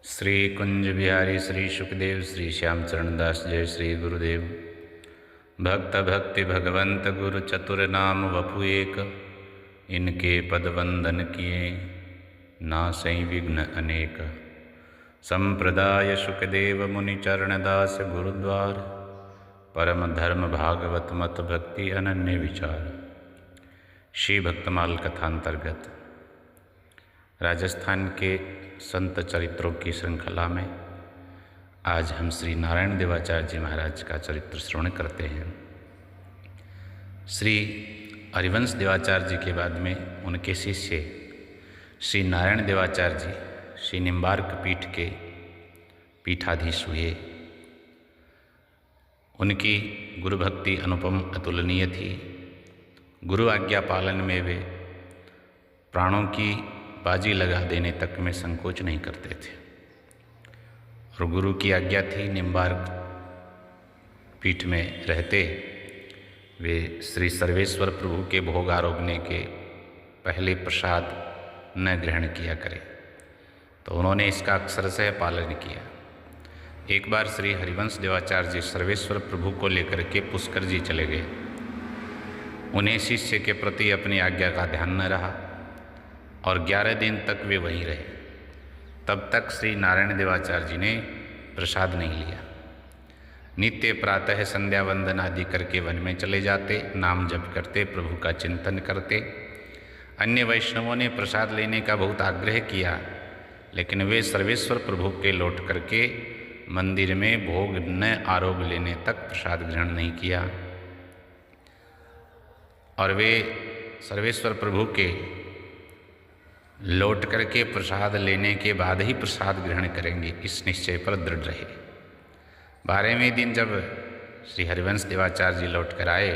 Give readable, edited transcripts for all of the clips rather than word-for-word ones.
श्री कुंज बिहारी श्री सुखदेव श्री श्यामचरण दास जय श्री गुरुदेव। भक्त भक्ति भगवंत गुरु चतुर नाम वपु एक, इनके पद वंदन किए नासई विघ्न अनेक। संप्रदाय सुखदेव मुनि चरण दास गुरुद्वार, परम धर्म भागवत मत भक्ति अनन्य विचार। श्री भक्तमाल कथांतर्गत राजस्थान के संत चरित्रों की श्रृंखला में आज हम श्री नारायण देवाचार्य जी महाराज का चरित्र श्रवण करते हैं। श्री हरिवंश देवाचार्य जी के बाद में उनके शिष्य श्री नारायण देवाचार्य जी श्री निम्बार्क पीठ के पीठाधीश हुए। उनकी गुरु भक्ति अनुपम अतुलनीय थी। गुरु आज्ञा पालन में वे प्राणों की बाजी लगा देने तक में संकोच नहीं करते थे। और गुरु की आज्ञा थी, निम्बार्क पीठ में रहते वे श्री सर्वेश्वर प्रभु के भोग आरोगने के पहले प्रसाद न ग्रहण किया करें। तो उन्होंने इसका अक्षरशः पालन किया। एक बार श्री हरिवंश देवाचार्य जी सर्वेश्वर प्रभु को लेकर के पुष्कर जी चले गए। उन्हें शिष्य के प्रति अपनी आज्ञा का ध्यान न रहा और 11 दिन तक वे वहीं रहे। तब तक श्री नारायण देवाचार्य जी ने प्रसाद नहीं लिया। नित्य प्रातः संध्या वंदन आदि करके वन में चले जाते, नाम जप करते, प्रभु का चिंतन करते। अन्य वैष्णवों ने प्रसाद लेने का बहुत आग्रह किया, लेकिन वे सर्वेश्वर प्रभु के लौट करके मंदिर में भोग न आरोग लेने तक प्रसाद ग्रहण नहीं किया। और वे सर्वेश्वर प्रभु के लौट करके प्रसाद लेने के बाद ही प्रसाद ग्रहण करेंगे, इस निश्चय पर दृढ़ रहे। 12वें दिन जब श्री हरिवंश देवाचार्य जी लौट कर आए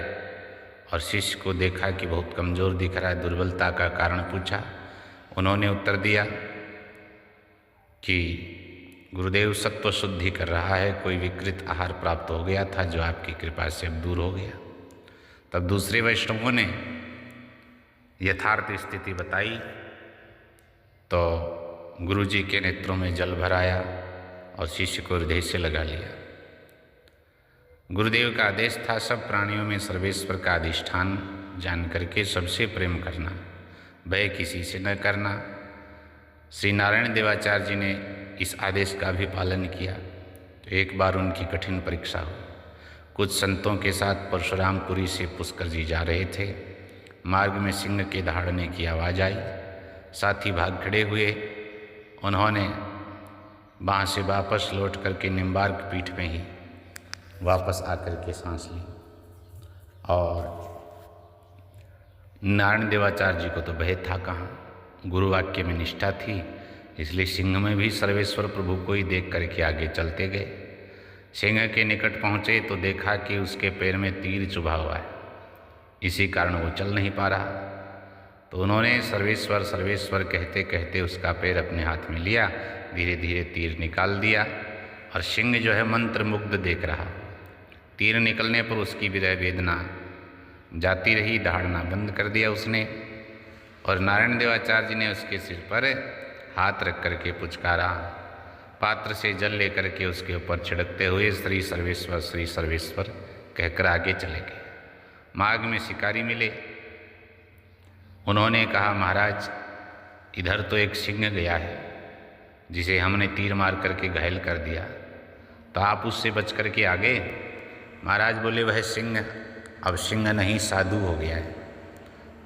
और शिष्य को देखा कि बहुत कमज़ोर दिख रहा है, दुर्बलता का कारण पूछा। उन्होंने उत्तर दिया कि गुरुदेव सत्व शुद्धि कर रहा है, कोई विकृत आहार प्राप्त हो गया था जो आपकी कृपा से अब दूर हो गया। तब दूसरे वैष्णवों ने यथार्थ स्थिति बताई तो गुरुजी के नेत्रों में जल भराया और शिष्य को हृदय से लगा लिया। गुरुदेव का आदेश था सब प्राणियों में सर्वेश्वर का अधिष्ठान जान करके सबसे प्रेम करना, भय किसी से न करना। श्री नारायण देवाचार्य जी ने इस आदेश का भी पालन किया। तो एक बार उनकी कठिन परीक्षा हुई। कुछ संतों के साथ परशुरामपुरी से पुष्कर जी जा रहे थे। मार्ग में सिंह के दहाड़ने की आवाज़ आई। साथी भाग खड़े हुए। उन्होंने वहाँ से वापस लौट करके निम्बार्क पीठ में ही वापस आकर के सांस ली। और नारायण देवाचार्य जी को तो भय था कहाँ, गुरु वाक्य में निष्ठा थी, इसलिए सिंह में भी सर्वेश्वर प्रभु को ही देख करके आगे चलते गए। सिंह के निकट पहुँचे तो देखा कि उसके पैर में तीर चुभा हुआ है, इसी कारण वो चल नहीं पा रहा। तो उन्होंने सर्वेश्वर सर्वेश्वर कहते कहते उसका पैर अपने हाथ में लिया, धीरे धीरे तीर निकाल दिया और सिंह जो है मंत्र मुग्ध देख रहा। तीर निकलने पर उसकी विरह वेदना जाती रही, दहाड़ना बंद कर दिया उसने। और नारायण देवाचार्य जी ने उसके सिर पर हाथ रख करके पुचकारा। पात्र से जल लेकर के उसके ऊपर छिड़कते हुए श्री सर्वेश्वर कहकर आगे चले गए। मार्ग में शिकारी मिले। उन्होंने कहा, महाराज इधर तो एक सिंह गया है जिसे हमने तीर मार करके घायल कर दिया, तो आप उससे बच करके आ गए। महाराज बोले, वह सिंह अब सिंह नहीं साधु हो गया है।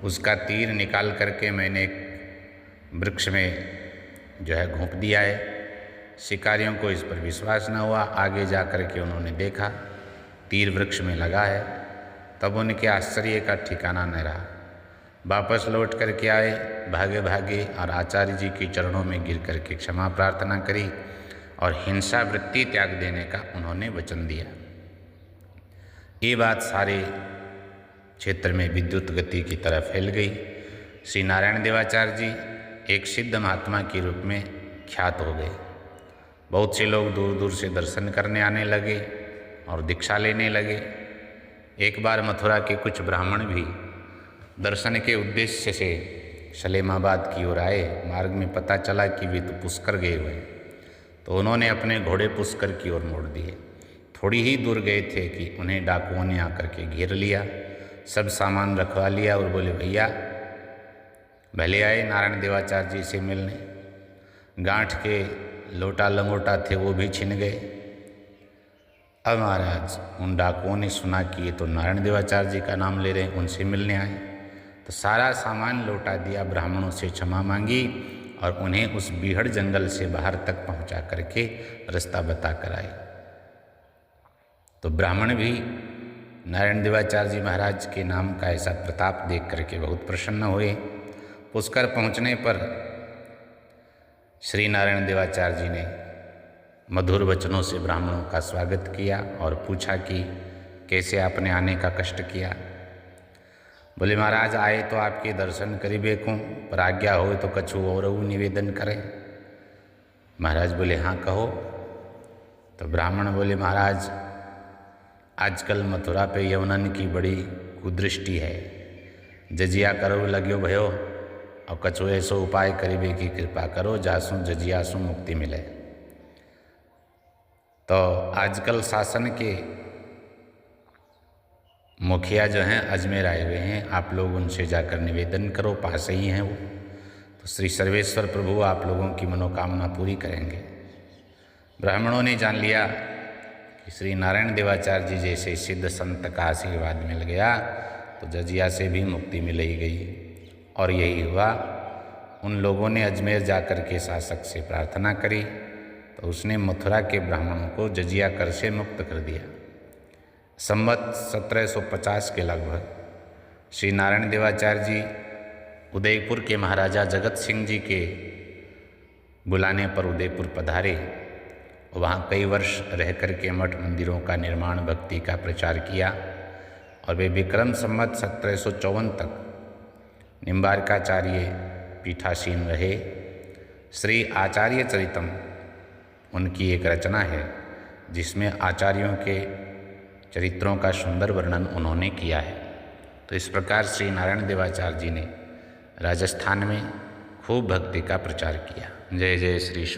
उसका तीर निकाल करके मैंने एक वृक्ष में जो है घोंप दिया है। शिकारियों को इस पर विश्वास न हुआ। आगे जा कर के उन्होंने देखा तीर वृक्ष में लगा है। तब उनके आश्चर्य का ठिकाना न रहा। वापस लौट करके आए भागे भागे और आचार्य जी के चरणों में गिर करके क्षमा प्रार्थना करी और हिंसा वृत्ति त्याग देने का उन्होंने वचन दिया। ये बात सारे क्षेत्र में विद्युत गति की तरह फैल गई। श्री नारायण देवाचार्य जी एक सिद्ध महात्मा के रूप में ख्यात हो गए। बहुत से लोग दूर दूर से दर्शन करने आने लगे और दीक्षा लेने लगे। एक बार मथुरा के कुछ ब्राह्मण भी दर्शन के उद्देश्य से सलेमाबाद की ओर आए। मार्ग में पता चला कि वे तो पुष्कर गए हुए हैं। तो उन्होंने अपने घोड़े पुष्कर की ओर मोड़ दिए। थोड़ी ही दूर गए थे कि उन्हें डाकुओं ने आकर के घेर लिया, सब सामान रखवा लिया और बोले, भैया भले आए नारायण देवाचार्य जी से मिलने। गांठ के लोटा लंगोटा थे वो भी छिन गए। अब महाराज उन डाकुओं ने सुना कि ये तो नारायण देवाचार्य जी का नाम ले रहे हैं, उनसे मिलने आए, तो सारा सामान लौटा दिया, ब्राह्मणों से क्षमा मांगी और उन्हें उस बीहड़ जंगल से बाहर तक पहुंचा करके रास्ता बता कर आए। तो ब्राह्मण भी नारायण देवाचार्य जी महाराज के नाम का ऐसा प्रताप देख करके बहुत प्रसन्न हुए। पुष्कर पहुंचने पर श्री नारायण देवाचार्य जी ने मधुर वचनों से ब्राह्मणों का स्वागत किया और पूछा कि कैसे आपने आने का कष्ट किया। बोले, महाराज आए तो आपके दर्शन करीबे को, पर आज्ञा हो तो कछु और निवेदन करें। महाराज बोले, हाँ कहो। तो ब्राह्मण बोले, महाराज आजकल मथुरा पे यवनन की बड़ी कुदृष्टि है, जजिया करो लग्यो भयो, और कछु ऐसो उपाय करीबे की कृपा करो जासु जजियासु मुक्ति मिले। तो आजकल शासन के मुखिया जो हैं अजमेर आए हुए हैं, आप लोग उनसे जाकर निवेदन करो, पास ही हैं वो, तो श्री सर्वेश्वर प्रभु आप लोगों की मनोकामना पूरी करेंगे। ब्राह्मणों ने जान लिया कि श्री नारायण देवाचार्य जी जैसे सिद्ध संत का आशीर्वाद मिल गया तो जजिया से भी मुक्ति मिल ही गई। और यही हुआ। उन लोगों ने अजमेर जाकर के शासक से प्रार्थना करी तो उसने मथुरा के ब्राह्मणों को जजिया कर से मुक्त कर दिया। संवत 1750 के लगभग श्री नारायण देवाचार्य जी उदयपुर के महाराजा जगत सिंह जी के बुलाने पर उदयपुर पधारे। वहाँ कई वर्ष रह कर के मठ मंदिरों का निर्माण, भक्ति का प्रचार किया और वे विक्रम संवत 1754 तक निम्बारकाचार्य पीठासीन रहे। श्री आचार्य चरितम उनकी एक रचना है जिसमें आचार्यों के चरित्रों का सुंदर वर्णन उन्होंने किया है। तो इस प्रकार श्री नारायण देवाचार्य जी ने राजस्थान में खूब भक्ति का प्रचार किया। जय जय श्री